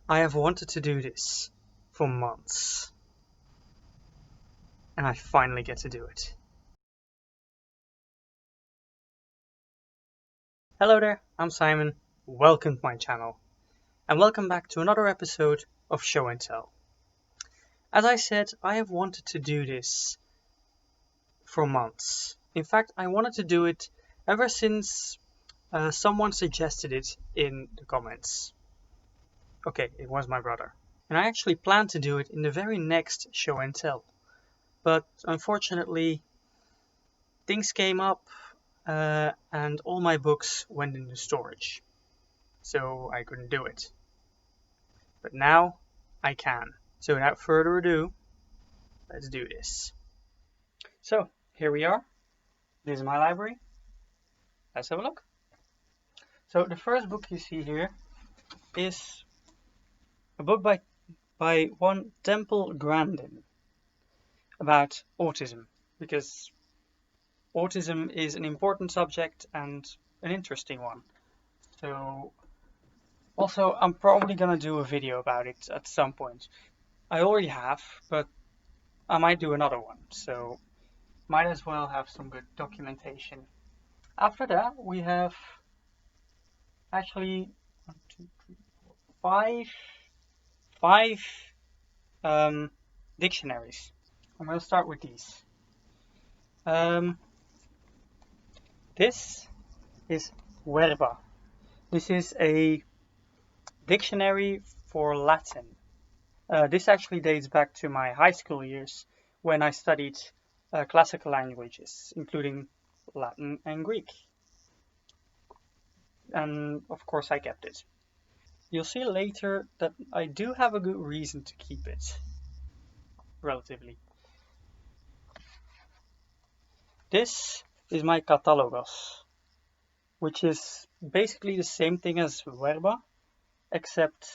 I have wanted to do this for months, and I finally get to do it. Hello there, I'm Simon, welcome to my channel, and welcome back to another episode of Show and Tell. As I said, I have wanted to do this for months. In fact, I wanted to do it ever since someone suggested it in the comments. Okay, it was my brother. And I actually planned to do it in the very next Show and Tell. But unfortunately, things came up and all my books went into storage. So I couldn't do it. But now I can. So without further ado, let's do this. So here we are. This is my library. Let's have a look. So the first book you see here is a book by one Temple Grandin about autism, because autism is an important subject and an interesting one. So also I'm probably gonna do a video about it at some point. I already have, but I might do another one, so might as well have some good documentation. After that we have actually 1, 2, 3, 4, 5 dictionaries. I'm going to start with these. This is Verba. This is a dictionary for Latin. This actually dates back to my high school years when I studied classical languages, including Latin and Greek. And of course I kept it. You'll see later that I do have a good reason to keep it, relatively. This is my Catalogos, which is basically the same thing as Verba, except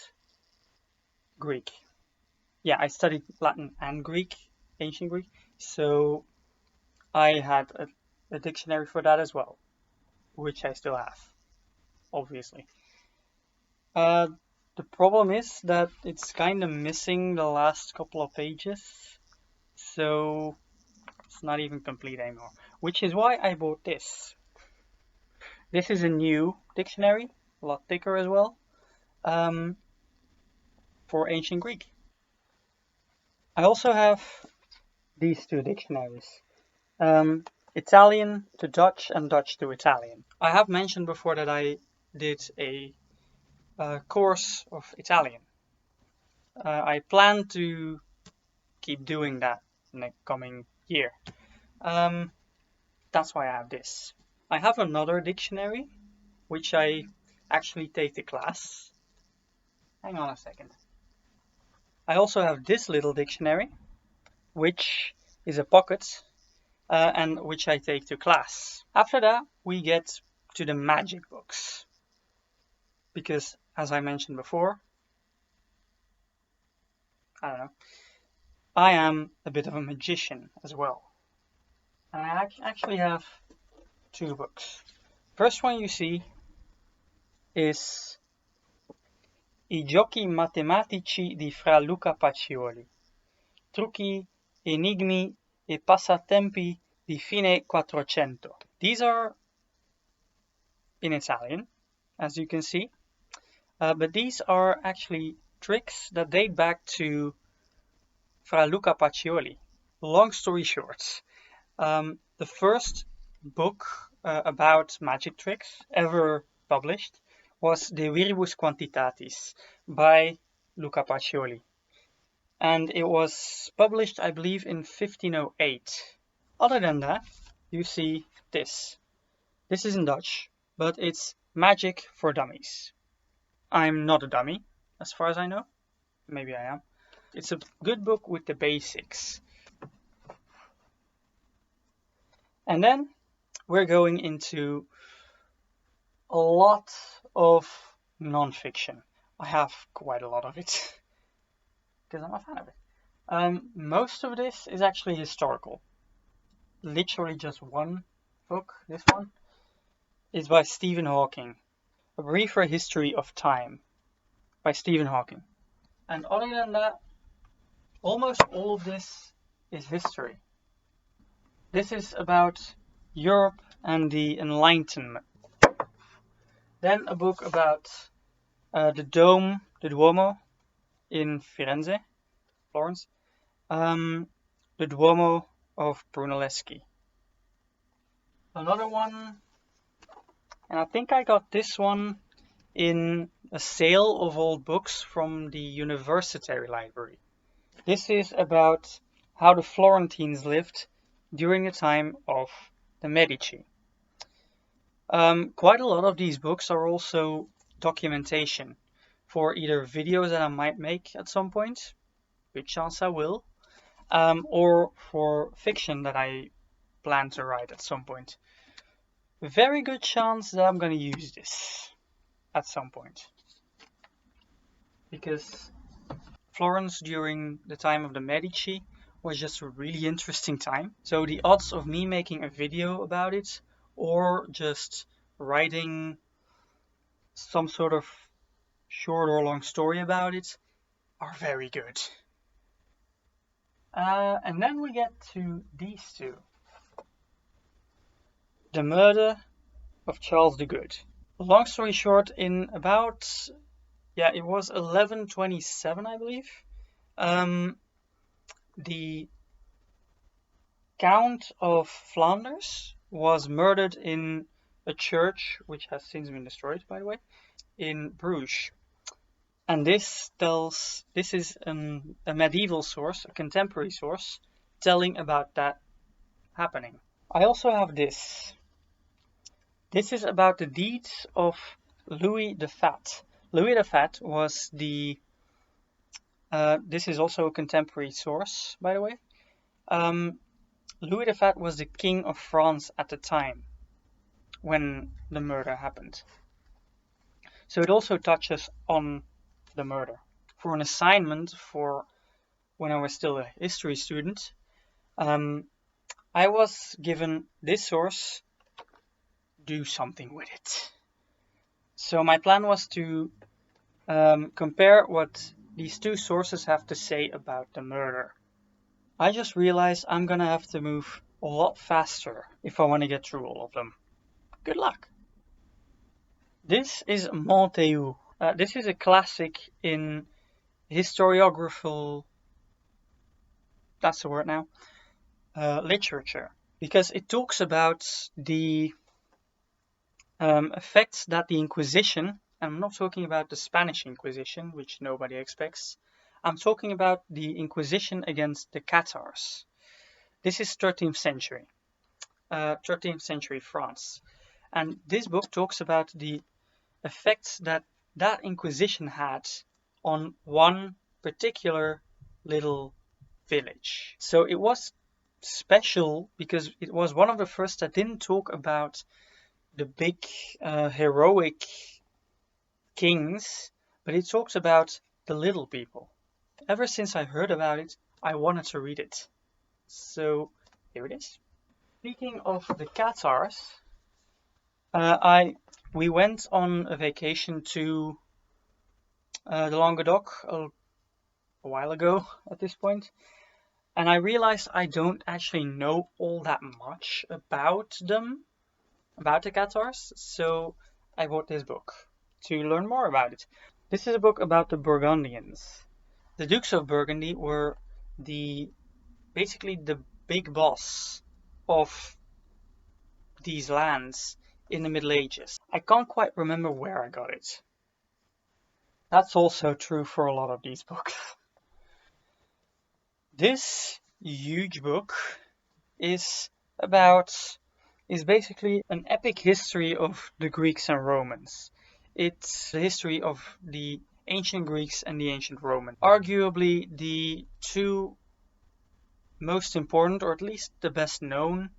Greek. Yeah, I studied Latin and Greek, ancient Greek, so I had a dictionary for that as well, which I still have, obviously. The problem is that it's kind of missing the last couple of pages, so it's not even complete anymore, which is why I bought this. This is a new dictionary, a lot thicker as well, for ancient Greek. I also have these two dictionaries, Italian to Dutch and Dutch to Italian. I have mentioned before that I did a course of Italian. I plan to keep doing that in the coming year. That's why I have this. I have another dictionary, which I actually take to class. Hang on a second. I also have this little dictionary, which is a pocket, and which I take to class. After that, we get to the magic books. Because, as I mentioned before, I am a bit of a magician as well. And I actually have two books. First one you see is I giochi matematici di Fra Luca Pacioli, trucchi, enigmi e passatempi di fine Quattrocento. These are in Italian, as you can see, but these are actually tricks that date back to Fra Luca Pacioli. Long story short, the first book about magic tricks ever published was De Viribus Quantitatis by Luca Pacioli, and it was published, I believe, in 1508. Other than that, you see this. This is in Dutch, but it's Magic for Dummies. I'm not a dummy, as far as I know. Maybe I am. It's a good book with the basics. And then we're going into a lot of non-fiction. I have quite a lot of it, because I'm a fan of it. Most of this is actually historical. Literally just one book, this one, is by Stephen Hawking. A Briefer History of Time by Stephen Hawking. And other than that, almost all of this is history. This is about Europe and the Enlightenment. Then a book about the Duomo in Firenze, Florence. The Duomo of Brunelleschi. Another one, and I think I got this one in a sale of old books from the University Library. This is about how the Florentines lived during the time of the Medici. Quite a lot of these books are also documentation for either videos that I might make at some point, good chance I will, or for fiction that I plan to write at some point. Very good chance that I'm going to use this at some point. Because Florence during the time of the Medici was just a really interesting time. So the odds of me making a video about it or just writing some sort of short or long story about it are very good. And then we get to these two. The Murder of Charles the Good. Long story short, in about, it was 1127, I believe. The Count of Flanders was murdered in a church, which has since been destroyed, by the way, in Bruges. And this is a medieval source, a contemporary source, telling about that happening. I also have this. This is about the deeds of Louis the Fat. Louis the Fat was this is also a contemporary source, by the way. Louis the Fat was the king of France at the time when the murder happened. So it also touches on the murder. For an assignment for when I was still a history student, I was given this source, do something with it. So my plan was to compare what these two sources have to say about the murder. I just realized I'm gonna have to move a lot faster if I want to get through all of them. Good luck! This is Montagu. This is a classic in historiographical, that's the word now, literature. Because it talks about the effects that the Inquisition, and I'm not talking about the Spanish Inquisition, which nobody expects. I'm talking about the Inquisition against the Cathars. This is 13th century France. And this book talks about the effects that Inquisition had on one particular little village. So it was special because it was one of the first that didn't talk about the big heroic kings, but it talks about the little people. Ever since I heard about it, I wanted to read it. So here it is. Speaking of the Cathars, we went on a vacation to the Languedoc a while ago at this point, and I realized I don't actually know all that much about them, about the Cathars, so I bought this book to learn more about it. This is a book about the Burgundians. The Dukes of Burgundy were basically the big boss of these lands in the Middle Ages. I can't quite remember where I got it. That's also true for a lot of these books. This huge book is basically an epic history of the Greeks and Romans. It's the history of the ancient Greeks and the ancient Romans. Arguably the two most important, or at least the best known,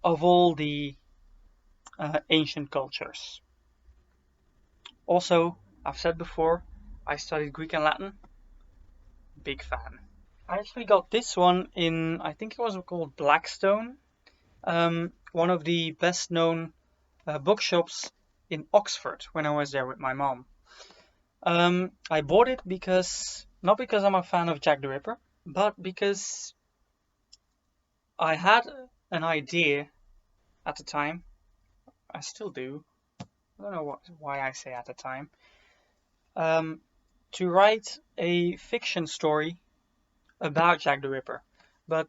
of all the ancient cultures. Also, I've said before, I studied Greek and Latin. Big fan. I actually got this one in, I think it was called Blackstone, one of the best known bookshops in Oxford when I was there with my mom. I bought it because Not because I'm a fan of Jack the Ripper, but because I had an idea at the time. I still do. I don't know why I say at the time. To write a fiction story about Jack the Ripper. But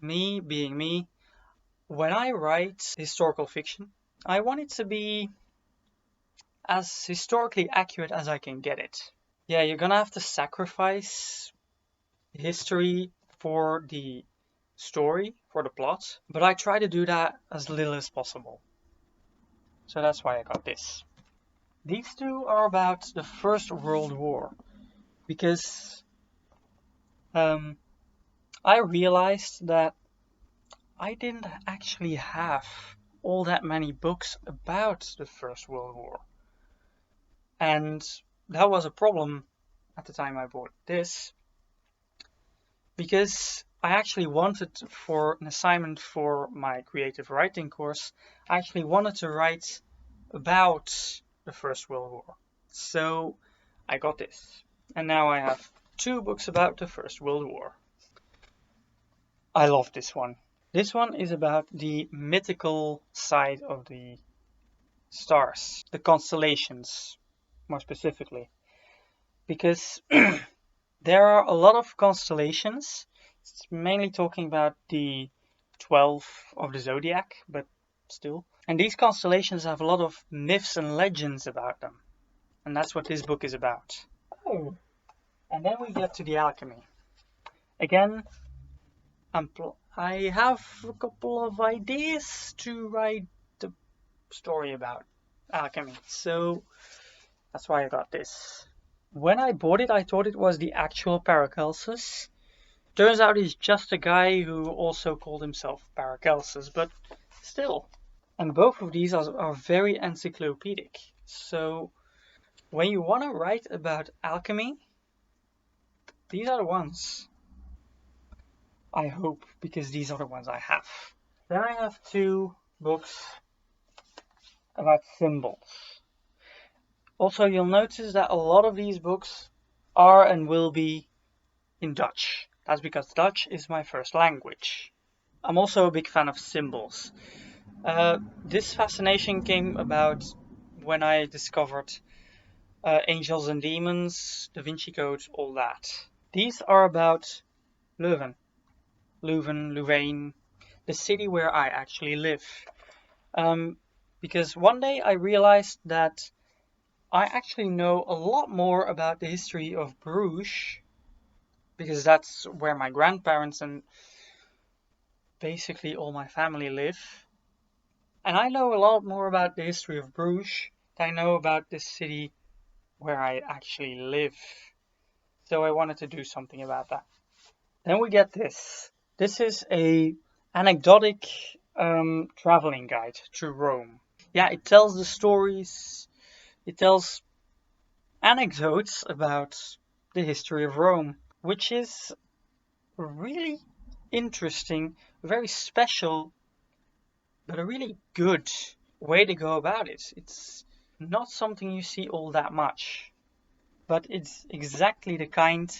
me being me, when I write historical fiction, I want it to be as historically accurate as I can get it. Yeah, you're gonna have to sacrifice history for the story, for the plot, but I try to do that as little as possible. So that's why I got this. These two are about the First World War, because I realized that I didn't actually have all that many books about the First World War. And that was a problem at the time I bought this, because I actually wanted, for an assignment for my creative writing course, I actually wanted to write about the First World War. So I got this. And now I have 2 books about the First World War. I love this one. This one is about the mythical side of the stars, the constellations, more specifically. Because there are a lot of constellations. It's mainly talking about the 12 of the zodiac, but still. And these constellations have a lot of myths and legends about them. And that's what this book is about. Oh, and then we get to the Alchemy. Again, I have a couple of ideas to write the story about Alchemy, so that's why I got this. When I bought it, I thought it was the actual Paracelsus. Turns out he's just a guy who also called himself Paracelsus, but still. And both of these are very encyclopedic. So when you want to write about alchemy, these are the ones. I hope, because these are the ones I have. Then I have 2 books about symbols. Also, you'll notice that a lot of these books are and will be in Dutch. That's because Dutch is my first language. I'm also a big fan of symbols. This fascination came about when I discovered Angels and Demons, Da Vinci Code, all that. These are about Leuven, Louvain, the city where I actually live. Because one day I realized that I actually know a lot more about the history of Bruges, because that's where my grandparents and basically all my family live. And I know a lot more about the history of Bruges than I know about this city where I actually live. So I wanted to do something about that. Then we get this. This is a anecdotic traveling guide to Rome. Yeah, it tells the stories, it tells anecdotes about the history of Rome, which is really interesting, very special, but a really good way to go about it. It's not something you see all that much, but it's exactly the kind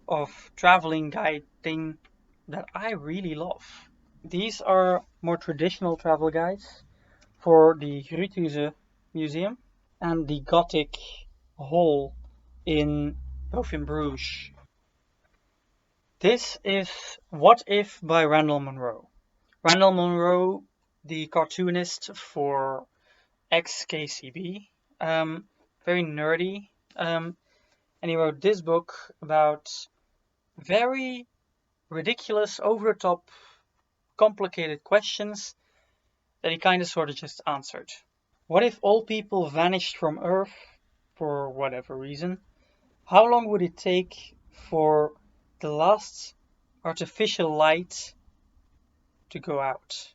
of traveling guide thing that I really love. These are more traditional travel guides for the Gruthuse Museum and the Gothic Hall in both in Bruges. This is What If by Randall Monroe. Randall Monroe, the cartoonist for XKCB, very nerdy, and he wrote this book about very ridiculous, over-the-top, complicated questions that he kind of sort of just answered. What if all people vanished from Earth for whatever reason? How long would it take for the last artificial light to go out?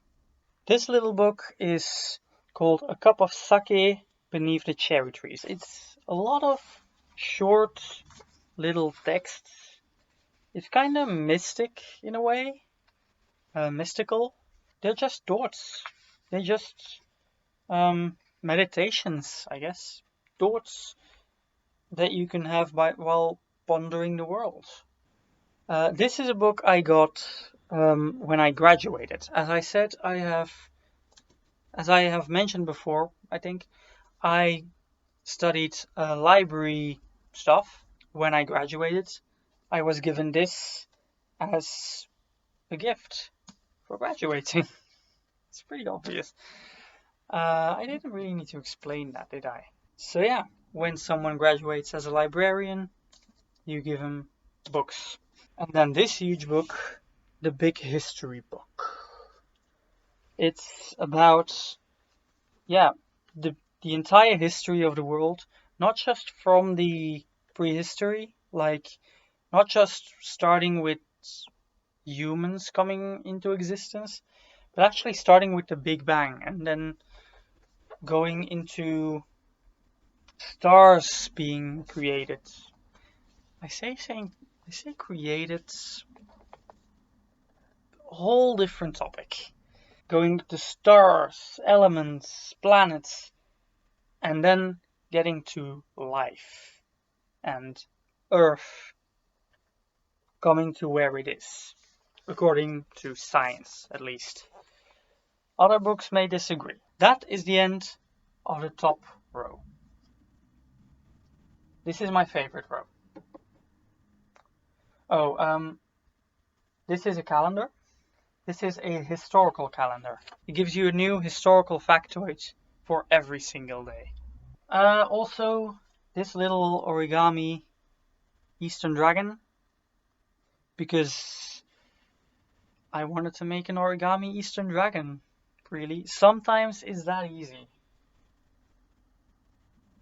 This little book is called A Cup of Sake Beneath the Cherry Trees. It's a lot of short little texts. It's kind of mystic in a way, mystical. They're just thoughts. They're just meditations, I guess. Thoughts that you can have while Pondering the World. This is a book I got when I graduated. As I have mentioned before, I think I studied library stuff when I graduated. I was given this as a gift for graduating. It's pretty obvious. I didn't really need to explain that, did I? So yeah, when someone graduates as a librarian, you give them books. And then this huge book, the Big History Book. It's about, yeah, the entire history of the world, not just from the prehistory, like not just starting with humans coming into existence, but actually starting with the Big Bang and then going into stars being created. I say created, a whole different topic. Going to stars, elements, planets, and then getting to life and Earth coming to where it is, according to science at least. Other books may disagree. That is the end of the top row. This is my favorite row. Oh, this is a calendar. This is a historical calendar. It gives you a new historical factoid for every single day. Also, this little origami Eastern Dragon, because I wanted to make an origami Eastern Dragon. Really, sometimes it's that easy.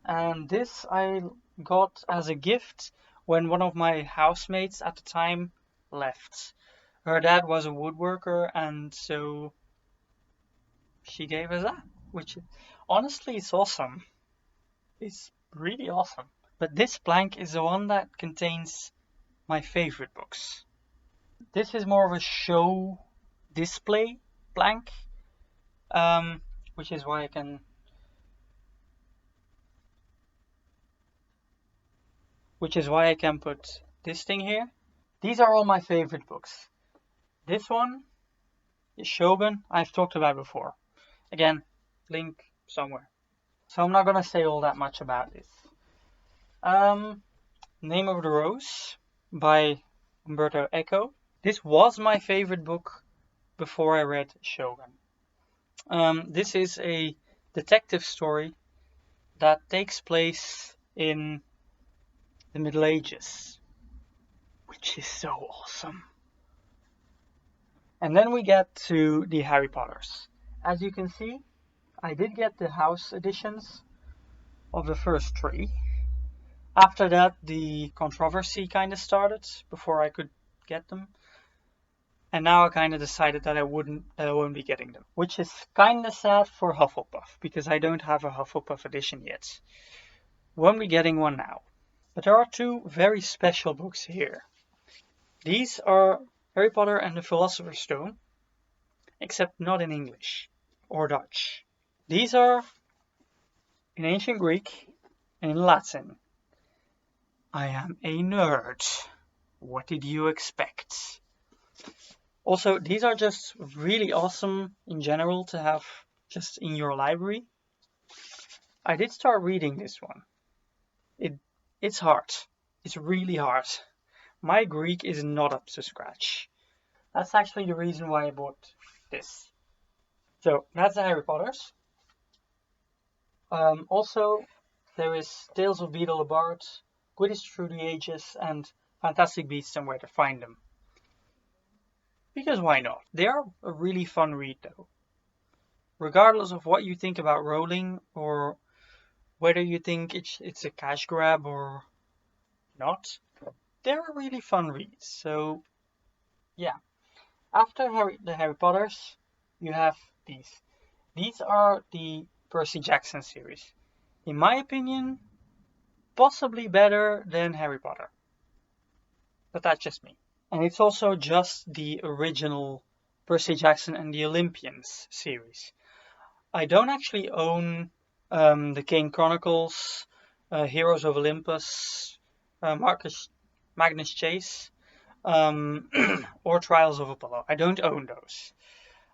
And this I got as a gift when one of my housemates at the time left. Her dad was a woodworker, and so she gave us that, which honestly is awesome. It's really awesome. But this blank is the one that contains my favorite books. This is more of a show display blank, which is why I can put this thing here. These are all my favorite books. This one is Shogun. I've talked about before. Again, link somewhere. So I'm not gonna say all that much about this. Name of the Rose by Umberto Eco. This was my favorite book before I read Shogun. This is a detective story that takes place in the Middle Ages, which is so awesome. And then we get to the Harry Potters. As you can see, I did get the house editions of the first three. After that, the controversy kind of started before I could get them. And now I kind of decided that I won't be getting them. Which is kind of sad for Hufflepuff, because I don't have a Hufflepuff edition yet. Won't be getting one now. But there are two very special books here. These are Harry Potter and the Philosopher's Stone, except not in English or Dutch. These are in ancient Greek and in Latin. I am a nerd. What did you expect? Also, these are just really awesome in general to have just in your library. I did start reading this one. It's hard. It's really hard. My Greek is not up to scratch. That's actually the reason why I bought this. So, that's the Harry Potters. Also, there is Tales of Beedle the Bard, Quidditch Through the Ages, and Fantastic Beasts and Where to Find Them. Because why not? They are a really fun read though. Regardless of what you think about Rowling, or whether you think it's a cash grab or not, they're a really fun read. So, yeah. After the Harry Potters, you have these. These are the Percy Jackson series. In my opinion, possibly better than Harry Potter. But that's just me. And it's also just the original Percy Jackson and the Olympians series. I don't actually own the Kane Chronicles, Heroes of Olympus, Marcus Magnus Chase, or Trials of Apollo. I don't own those.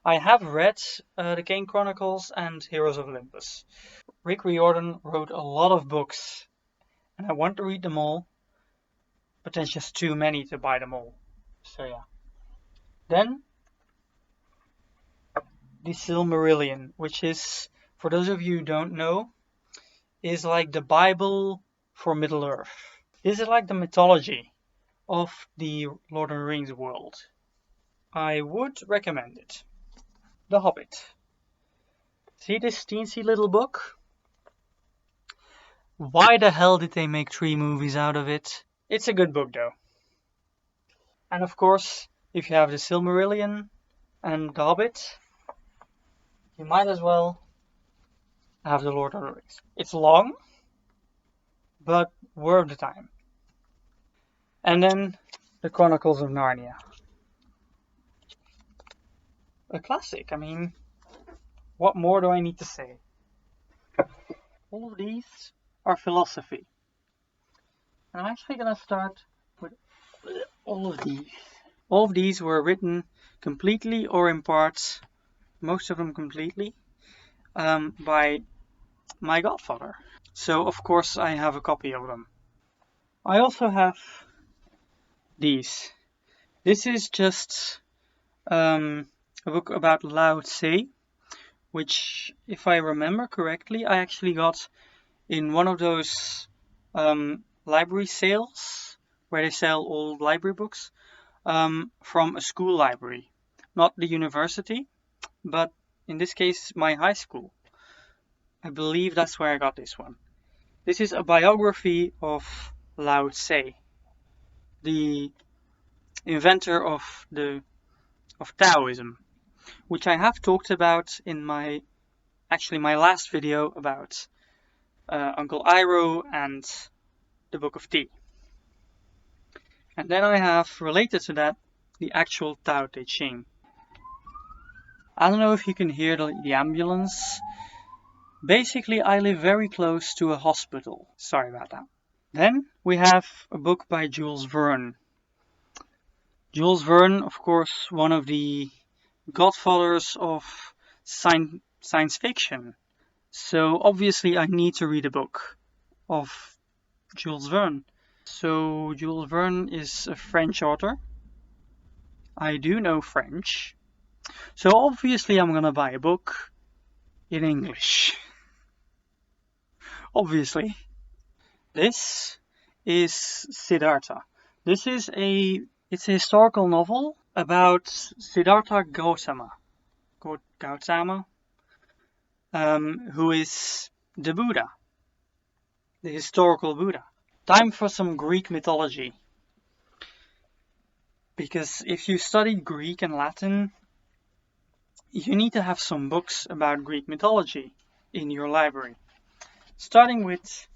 I have read the Kane Chronicles and Heroes of Olympus. Rick Riordan wrote a lot of books, and I want to read them all, but there's just too many to buy them all. So yeah. Then the Silmarillion, which is, for those of you who don't know, is like the Bible for Middle Earth. This is like the mythology of the Lord of the Rings world. I would recommend it. The Hobbit. See this teensy little book? Why the hell did they make 3 movies out of it? It's a good book though. And of course, if you have the Silmarillion and the Hobbit, you might as well have the Lord of the Rings. It's long, but worth the time. And then the Chronicles of Narnia. A classic. I mean, what more do I need to say? All of these are philosophy. And I'm actually going to start with all of these. All of these were written completely or in parts, most of them completely, by my godfather. So of course I have a copy of them. I also have these. This is just a book about Lao Tse, which, if I remember correctly, I actually got in one of those library sales where they sell old library books from a school library. Not the university, but in this case my high school. I believe that's where I got this one. This is a biography of Lao Tse, the inventor of Taoism, which I have talked about in my last video about Uncle Iroh and the Book of Tea. And then I have, related to that, the actual Tao Te Ching. I don't know if you can hear the ambulance. Basically, I live very close to a hospital. Sorry about that. Then we have a book by Jules Verne. Jules Verne, of course, one of the godfathers of science fiction. So obviously I need to read a book of Jules Verne. So Jules Verne is a French author. I do know French. So obviously I'm gonna buy a book in English. Obviously. This is Siddhartha. This is it's a historical novel about Siddhartha Gautama, who is the Buddha, the historical Buddha. Time for some Greek mythology. Because if you studied Greek and Latin, you need to have some books about Greek mythology in your library. Starting with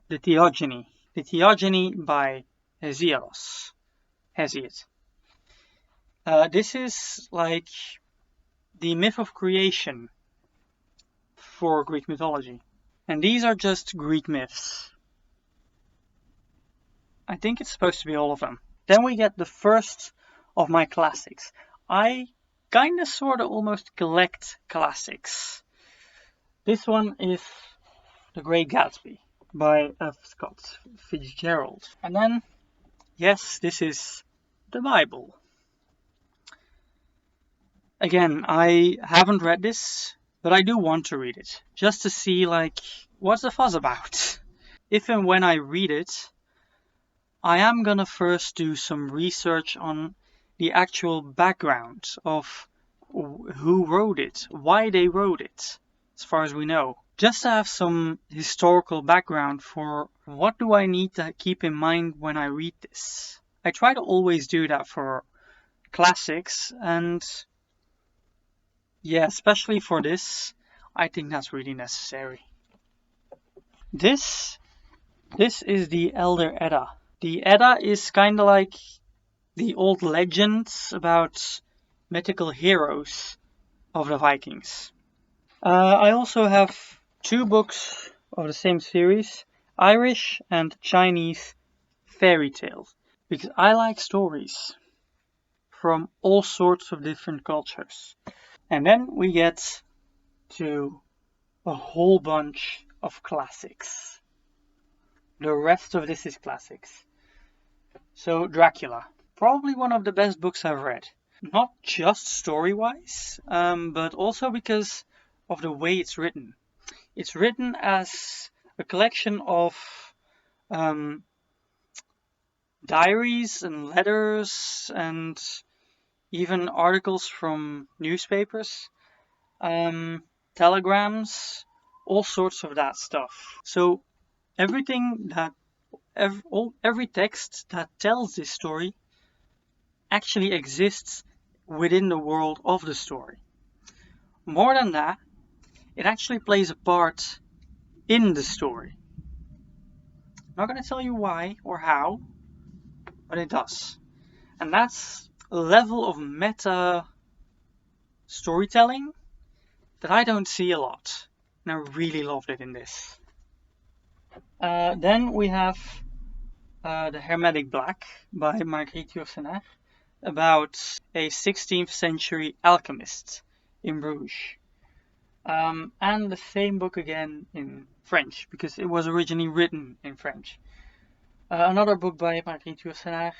the Theogony. The Theogony by Hesiod. This is like the myth of creation for Greek mythology. And these are just Greek myths. I think it's supposed to be all of them. Then we get the first of my classics. I kinda sorta almost collect classics. This one is The Great Gatsby by F. Scott Fitzgerald. And then, yes, this is the Bible. Again, I haven't read this, but I do want to read it, just to see, like, what's the fuss about? If and when I read it, I am gonna first do some research on the actual background of who wrote it, why they wrote it, as far as we know. Just to have some historical background for what do I need to keep in mind when I read this. I try to always do that for classics, and yeah, especially for this, I think that's really necessary. This is the Elder Edda. The Edda is kind of like the old legends about mythical heroes of the Vikings. I also have 2 books of the same series, Irish and Chinese fairy tales, because I like stories from all sorts of different cultures. And then we get to a whole bunch of classics. The rest of this is classics. So Dracula, probably one of the best books I've read. Not just story-wise, but also because of the way it's written. It's written as a collection of diaries and letters and even articles from newspapers, telegrams, all sorts of that stuff. So everything that every text that tells this story actually exists within the world of the story. More than that, it actually plays a part in the story. I'm not going to tell you why or how, but it does. And that's a level of meta storytelling that I don't see a lot. And I really loved it in this. Then we have The Hermetic Black by Marguerite Yourcenar, about a 16th century alchemist in Bruges. And the same book again in French, because it was originally written in French. Another book by Marguerite Yourcenar,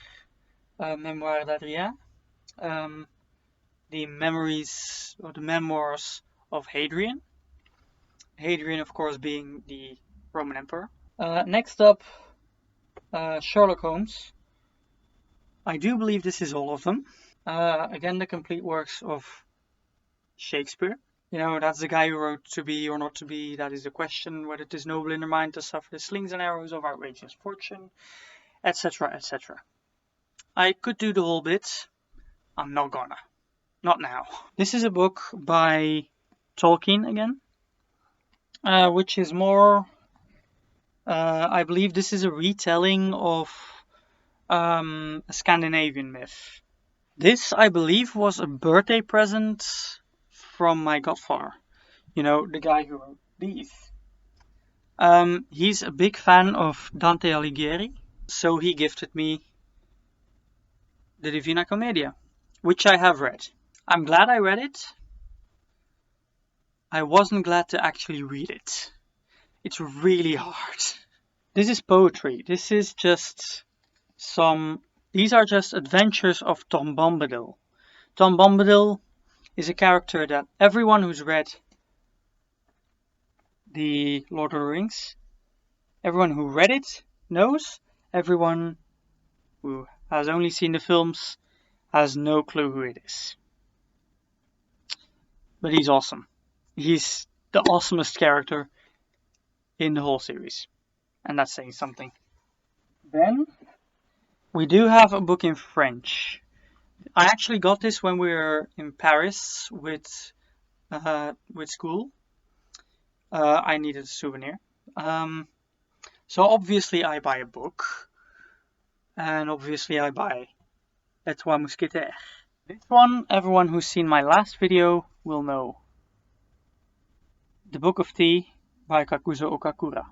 Memoir d'Adrien, the memoirs of Hadrian. Hadrian, of course, being the Roman Emperor. Next up, Sherlock Holmes. I do believe this is all of them. Again, the complete works of Shakespeare. You know, that's the guy who wrote To Be or Not to Be, that is the question, whether it is noble in the mind to suffer the slings and arrows of outrageous fortune, etc., etc. I could do the whole bit. I'm not gonna. Not now. This is a book by Tolkien again, which is more, I believe this is a retelling of a Scandinavian myth. This, I believe, was a birthday present from my godfather. You know, the guy who wrote these. He's a big fan of Dante Alighieri, so he gifted me the Divina Commedia, which I have read. I'm glad I read it. I wasn't glad to actually read it. It's really hard. This is poetry. This is just these are just Adventures of Tom Bombadil. Tom Bombadil is a character that everyone who's read the Lord of the Rings, everyone who read it knows, everyone who has only seen the films has no clue who it is. But he's awesome. He's the awesomest character in the whole series. And that's saying something. Then we do have a book in French. I actually got this when we were in Paris with school. I needed a souvenir. So obviously I buy a book. And obviously I buy Les Trois Mousquetaires. This one, everyone who's seen my last video will know. The Book of Tea by Kakuzo Okakura.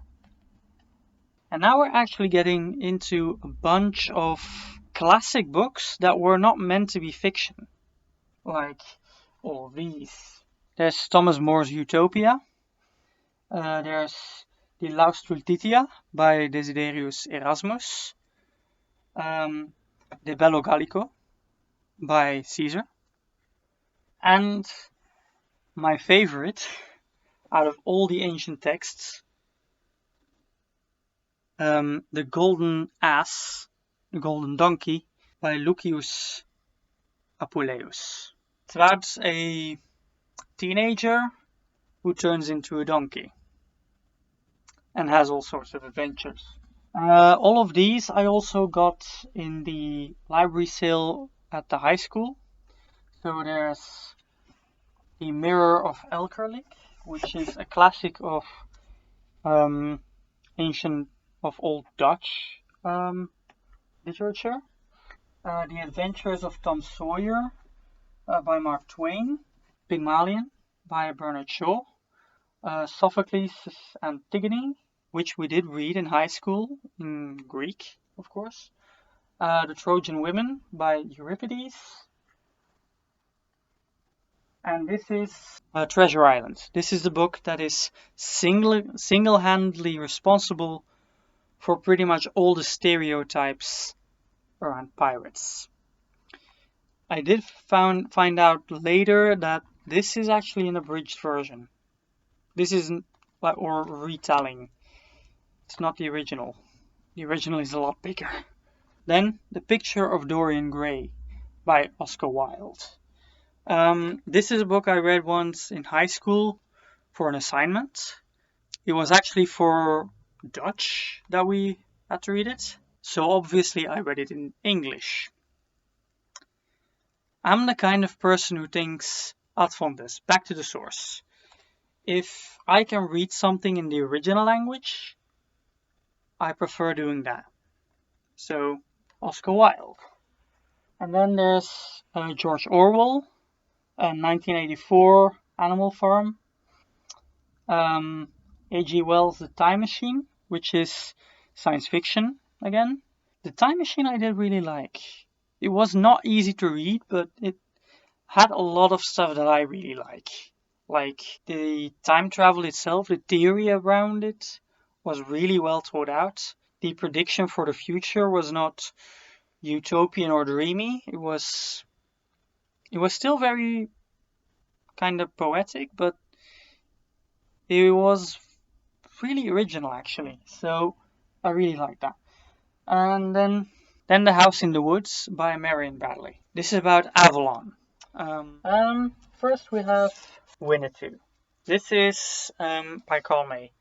And now we're actually getting into a bunch of classic books that were not meant to be fiction. Like all these. There's Thomas More's Utopia. There's the Laustultitia by Desiderius Erasmus. De Bello Gallico by Caesar. And my favorite out of all the ancient texts, The Golden Ass, The Golden Donkey by Lucius Apuleius. It's about a teenager who turns into a donkey and has all sorts of adventures. All of these I also got in the library sale at the high school. So there's The Mirror of Elkerlijk, which is a classic of Old Dutch literature. The Adventures of Tom Sawyer by Mark Twain. Pygmalion by Bernard Shaw. Sophocles' Antigone, which we did read in high school in Greek. of course. The Trojan Women by Euripides. And this is Treasure Island. This is the book that is single-handedly responsible for pretty much all the stereotypes around pirates. I did find out later that this is actually an abridged version. This isn't, or retelling. It's not the original. The original is a lot bigger. Then, The Picture of Dorian Gray by Oscar Wilde. This is a book I read once in high school for an assignment. It was actually for Dutch that we had to read it. So obviously I read it in English. I'm the kind of person who thinks ad fontes, back to the source. If I can read something in the original language, I prefer doing that. So, Oscar Wilde. And then there's George Orwell, 1984, Animal Farm. A.G. Wells' The Time Machine, which is science fiction again. The Time Machine I did really like. It was not easy to read, but it had a lot of stuff that I really like. Like the time travel itself, the theory around it was really well thought out. The prediction for the future was not utopian or dreamy. It was still very kind of poetic, but it was really original actually. So I really like that. And then The House in the Woods by Marion Bradley. This is about Avalon. First we have Winnetou. This is by Carl May.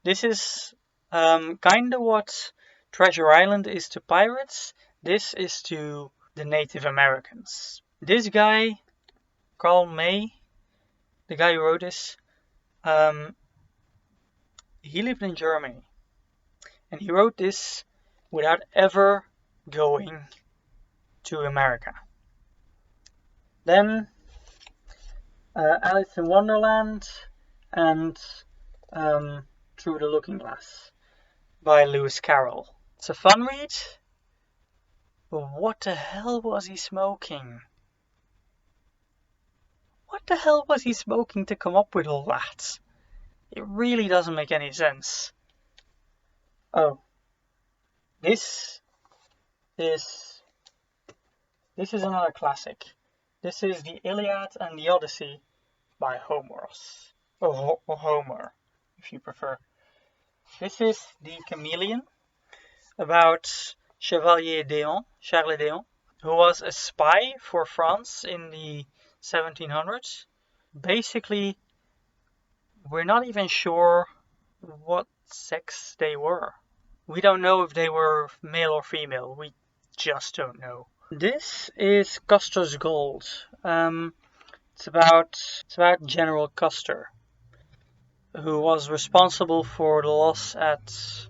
This is kind of what Treasure Island is to pirates. This is to the Native Americans. This guy, Carl May, the guy who wrote this, he lived in Germany. And he wrote this without ever going to America. Then Alice in Wonderland and Through the Looking Glass by Lewis Carroll. It's a fun read, but what the hell was he smoking? What the hell was he smoking to come up with all that? It really doesn't make any sense. Oh, this is another classic. This is the Iliad and the Odyssey by Homer, if you prefer. This is The Chameleon, about Chevalier D'Eon, Charles D'Eon, who was a spy for France in the 1700s. Basically, we're not even sure what sex they were. We don't know if they were male or female. We just don't know. This is Custer's Gold. It's about General Custer, who was responsible for the loss at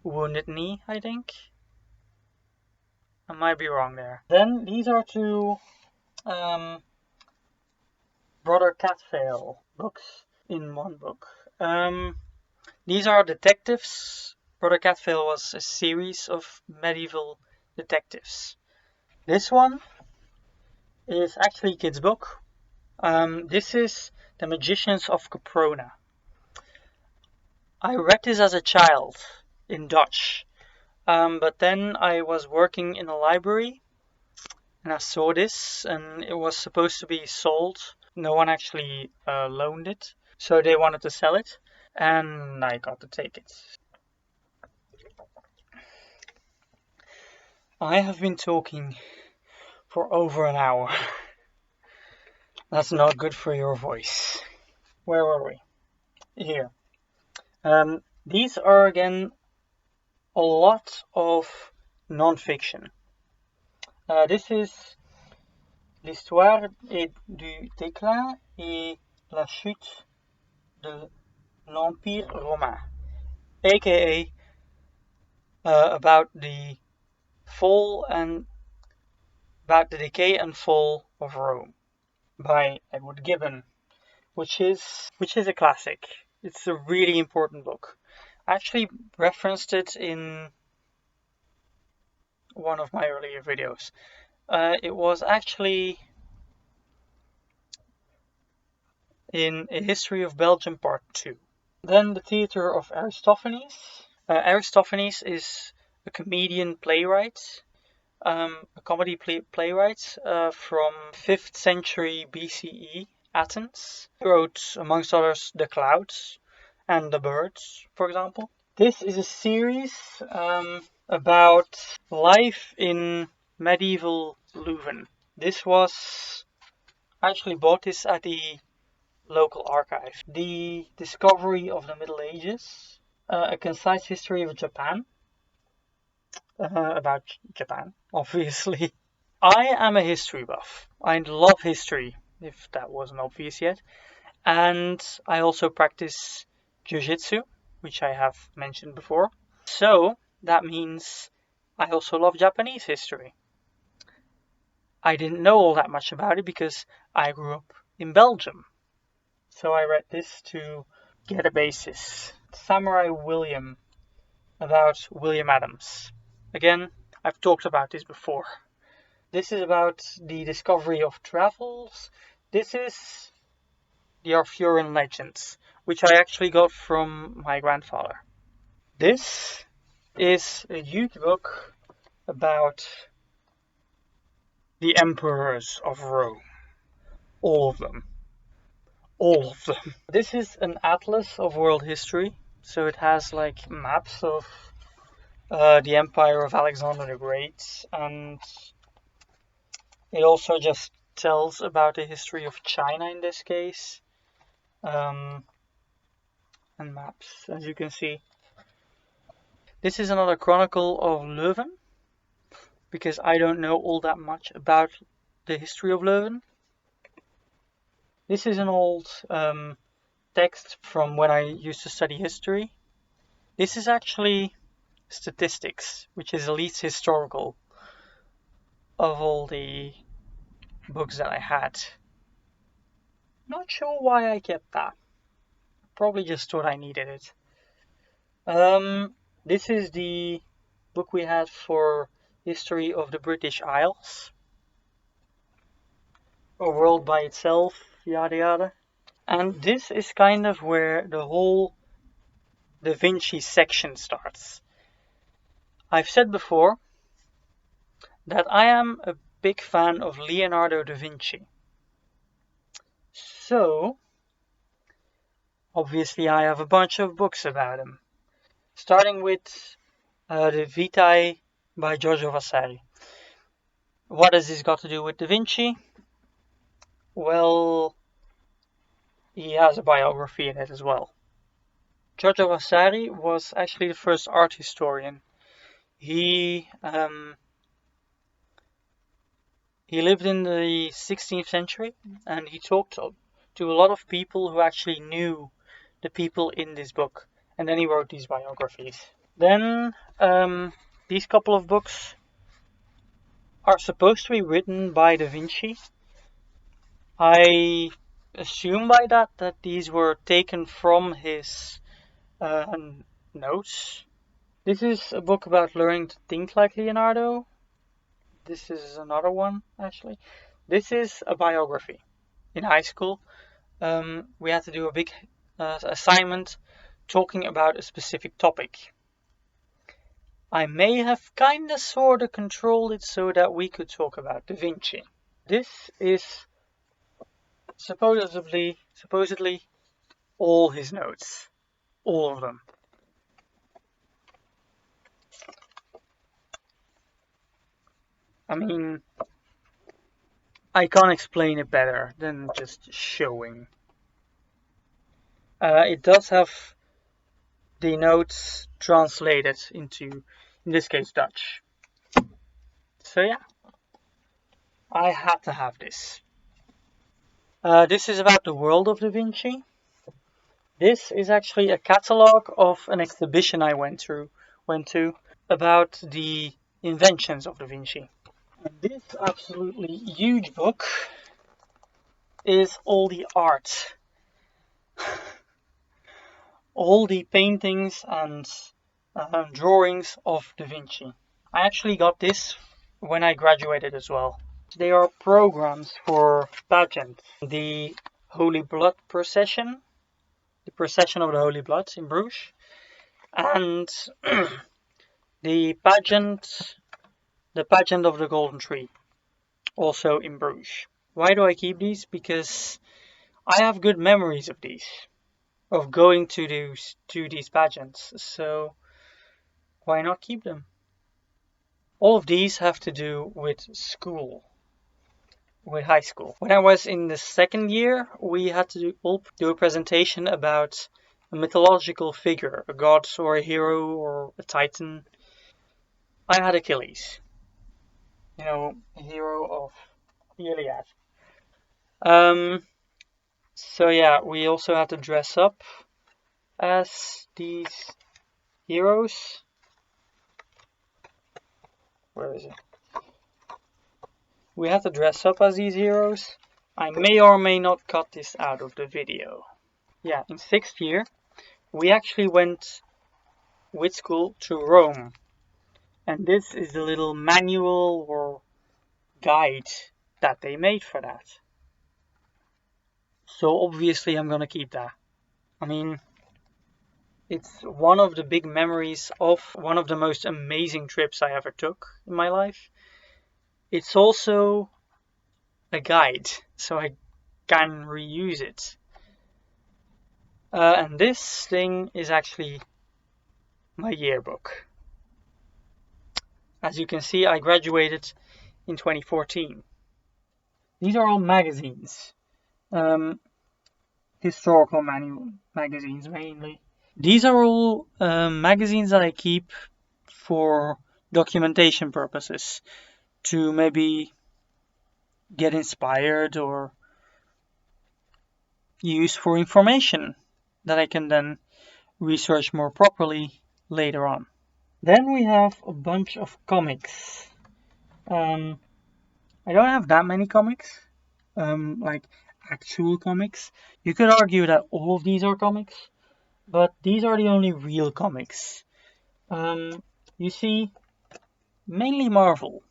Wounded Knee, I think. I might be wrong there. Then these are two Brother Catfail books in one book. These are detectives. Brother Catfail was a series of medieval detectives. This one is actually a kid's book. This is The Magicians of Caprona. I read this as a child in Dutch, but then I was working in a library and I saw this, and it was supposed to be sold. No one actually loaned it, so they wanted to sell it, and I got to take it. I have been talking for over an hour. That's not good for your voice. Where were we? Here. These are again a lot of non-fiction. This is L'histoire du déclin et la chute de l'Empire romain, aka about the decay and fall of Rome by Edward Gibbon, which is a classic. It's a really important book. I actually referenced it in one of my earlier videos. It was actually in A History of Belgium Part 2. Then the Theatre of Aristophanes. Aristophanes is a comedian playwright, a comedy playwright from 5th century BCE Athens. He wrote, amongst others, The Clouds and The Birds, for example. This is a series about life in medieval Leuven. I actually bought this at the local archive. The Discovery of the Middle Ages, a concise history of Japan, about Japan, obviously. I am a history buff. I love history, if that wasn't obvious yet. And I also practice Jiu-Jitsu, which I have mentioned before. So that means I also love Japanese history. I didn't know all that much about it because I grew up in Belgium. So I read this to get a basis. Samurai William, about William Adams. Again, I've talked about this before. This is about the discovery of travels. This is the Arthurian Legends, which I actually got from my grandfather. This is a huge book about the emperors of Rome. All of them. All of them. This is an atlas of world history. So it has like maps of the empire of Alexander the Great, and it also just tells about the history of China in this case. And maps, as you can see. This is another Chronicle of Leuven, because I don't know all that much about the history of Leuven. This is an old text from when I used to study history. This is actually statistics, which is the least historical of all the books that I had. Not sure why I kept that. Probably just thought I needed it. This is the book we had for History of the British Isles. A World by Itself, yada yada. And this is kind of where the whole Da Vinci section starts. I've said before that I am a big fan of Leonardo da Vinci. So, obviously I have a bunch of books about him. Starting with the Vitae by Georgiovasari. What has this got to do with Da Vinci? Well, he has a biography in it as well. Georgiovasari was actually the first art historian. He lived in the 16th century, and he talked to a lot of people who actually knew the people in this book, and then he wrote these biographies. Then these couple of books are supposed to be written by Da Vinci. I assume by that these were taken from his notes. This is a book about learning to think like Leonardo. This is another one, actually. This is a biography. In high school, we had to do a big assignment talking about a specific topic. I may have kinda sorta controlled it so that we could talk about Da Vinci. This is supposedly all his notes. All of them. I mean, I can't explain it better than just showing. It does have the notes translated into, in this case, Dutch. So yeah, I had to have this. This is about the world of Da Vinci. This is actually a catalogue of an exhibition I went to about the inventions of Da Vinci. And this absolutely huge book is all the art. All the paintings and drawings of Da Vinci. I actually got this when I graduated as well. They are programs for pageants. The Holy Blood Procession, the Procession of the Holy Blood in Bruges, and the pageant of the Golden Tree, also in Bruges. Why do I keep these? Because I have good memories of these, of going to these pageants. So why not keep them? All of these have to do with school, with high school. When I was in the second year, we had to do a presentation about a mythological figure, a god or a hero or a titan. I had Achilles, a hero of the Iliad. So yeah, we also had to dress up as these heroes. Where is it? We had to dress up as these heroes. I may or may not cut this out of the video. Yeah, in 6th year, we actually went with school to Rome. And this is the little manual or guide that they made for that. So obviously I'm gonna keep that. I mean, it's one of the big memories of one of the most amazing trips I ever took in my life. It's also a guide, so I can reuse it. And this thing is actually my yearbook. As you can see, I graduated in 2014. These are all magazines. Historical magazines mainly. These are all magazines that I keep for documentation purposes, to maybe get inspired or use for information that I can then research more properly later on. Then we have a bunch of comics. I don't have that many comics, like actual comics. You could argue that all of these are comics, but these are the only real comics. You see, mainly Marvel,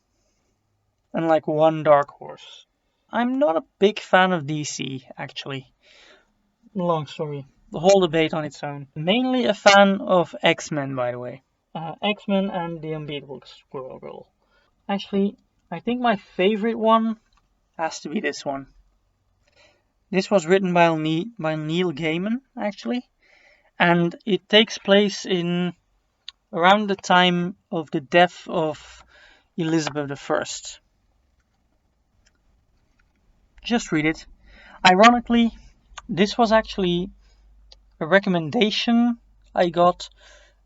and like one Dark Horse. I'm not a big fan of DC, actually. Long story. The whole debate on its own. Mainly a fan of X-Men, by the way. X-Men and the Unbeatable Squirrel Girl. Actually, I think my favorite one has to be this one. This was written by Neil Gaiman, actually. And it takes place in around the time of the death of Elizabeth I. Just read it. Ironically, this was actually a recommendation I got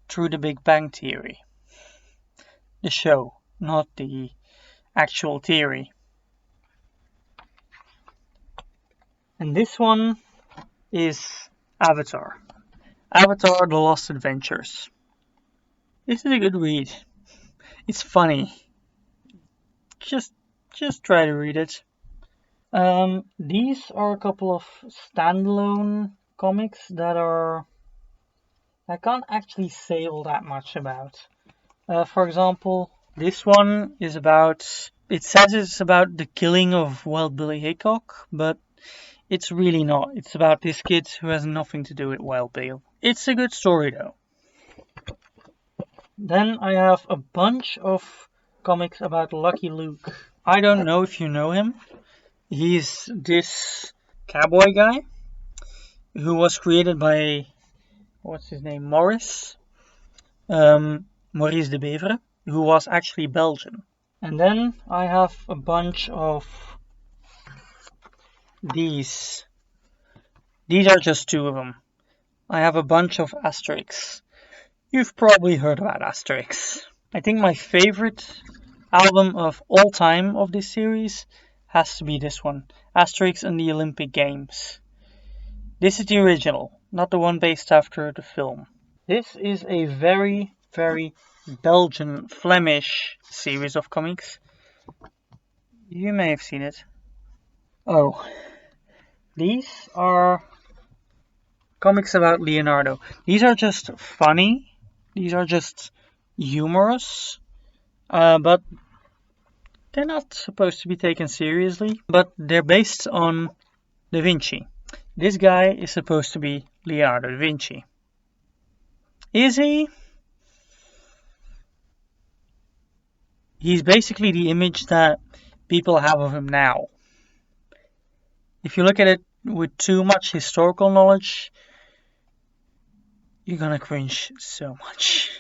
through the Big Bang Theory. The show, not the actual theory. And this one is Avatar. Avatar: The Lost Adventures. This is a good read. It's funny. Just try to read it. These are a couple of standalone comics that I can't actually say all that much about. For example, this one is about, it says it's about the killing of Wild Billy Hickok, but it's really not. It's about this kid who has nothing to do with Wild Bill. It's a good story though. Then I have a bunch of comics about Lucky Luke. I don't know if you know him. He's this cowboy guy who was created by, what's his name, Maurice de Bevere, who was actually Belgian. And then I have a bunch of these. These are just two of them. I have a bunch of Asterix. You've probably heard about Asterix. I think my favorite album of all time of this series has to be this one, Asterix and the Olympic Games. This is the original, not the one based after the film. This is a very, very Belgian, Flemish series of comics. You may have seen it. Oh, these are comics about Leonardo. These are just funny. These are just humorous. But they're not supposed to be taken seriously. But they're based on Da Vinci. This guy is supposed to be Leonardo da Vinci. Is he? He's basically the image that people have of him now. If you look at it with too much historical knowledge, you're gonna cringe so much.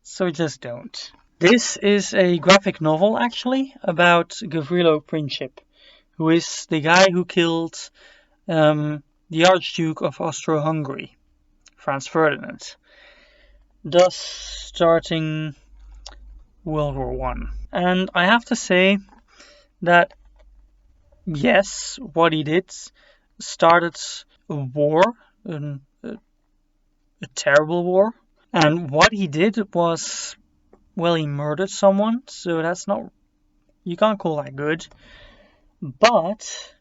So just don't. This is a graphic novel, actually, about Gavrilo Princip, who is the guy who killed the Archduke of Austro-Hungary, Franz Ferdinand, thus starting World War One. And I have to say that, yes, what he did started a war, a terrible war. And what he did was, well, he murdered someone, so that's not, you can't call that good. But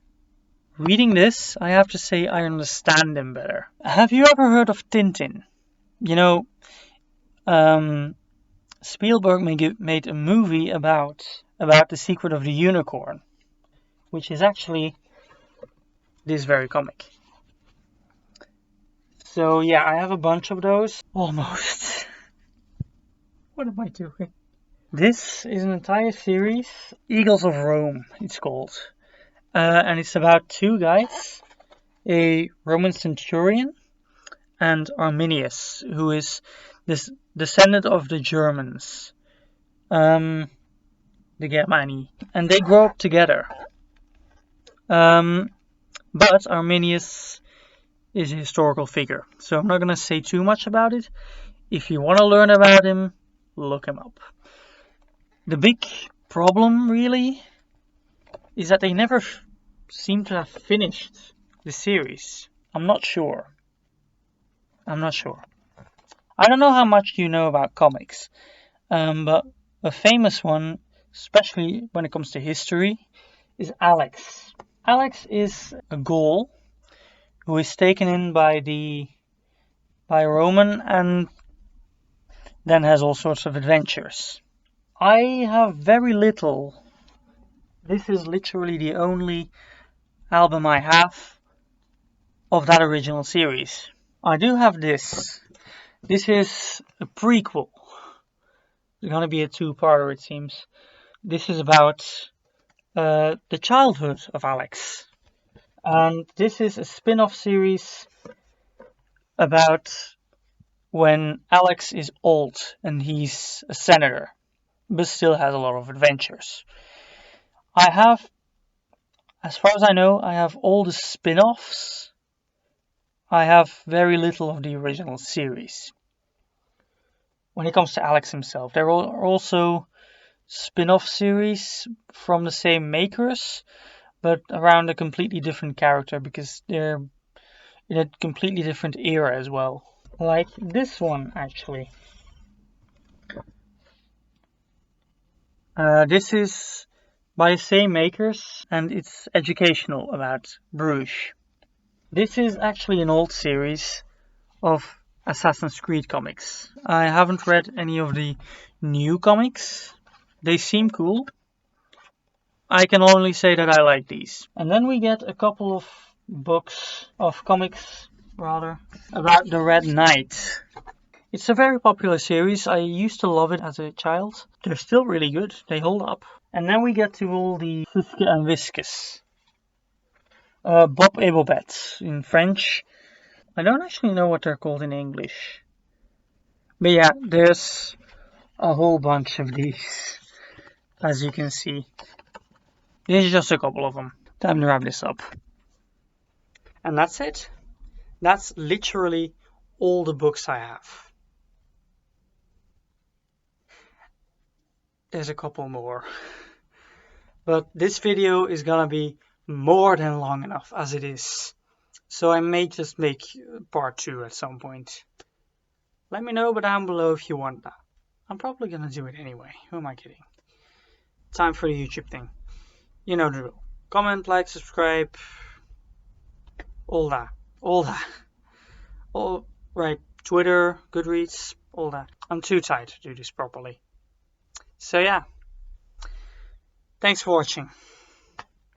reading this, I have to say I understand him better. Have you ever heard of Tintin? You know, Spielberg made a movie about The Secret of the Unicorn, which is actually this very comic. So yeah, I have a bunch of those. Almost. What am I doing? This is an entire series, Eagles of Rome, it's called. And it's about two guys, a Roman centurion and Arminius, who is this descendant of the Germans, the Germani, and they grow up together. But Arminius is a historical figure, so I'm not going to say too much about it. If you want to learn about him, look him up. The big problem, really, is that they never seem to have finished the series. I'm not sure. I don't know how much you know about comics, but a famous one, especially when it comes to history, is Alex. Alex is a Gaul who is taken in by Roman and then has all sorts of adventures. I have very little. This is literally the only album I have of that original series. I do have this. This is a prequel. It's gonna be a two-parter, it seems. This is about the childhood of Alex. And this is a spin-off series about when Alex is old and he's a senator, but still has a lot of adventures. I have, as far as I know, I have all the spin-offs. I have very little of the original series. When it comes to Alex himself, there are also spin-off series from the same makers, but around a completely different character because they're in a completely different era as well. Like this one, actually. This is by the same makers, and it's educational about Bruges. This is actually an old series of Assassin's Creed comics. I haven't read any of the new comics. They seem cool. I can only say that I like these. And then we get a couple of comics, about the Red Knight. It's a very popular series. I used to love it as a child. They're still really good. They hold up. And then we get to all the Suske and Viscus. Bob Abelbet in French. I don't actually know what they're called in English. But yeah, there's a whole bunch of these, as you can see. These are just a couple of them. Time to wrap this up. And that's it. That's literally all the books I have. There's a couple more. But this video is gonna be more than long enough as it is. So I may just make part 2 at some point. Let me know down below if you want that. I'm probably gonna do it anyway. Who am I kidding? Time for the YouTube thing. You know the drill. Comment, like, subscribe. All that. All right. Twitter, Goodreads, all that. I'm too tired to do this properly. So yeah, thanks for watching.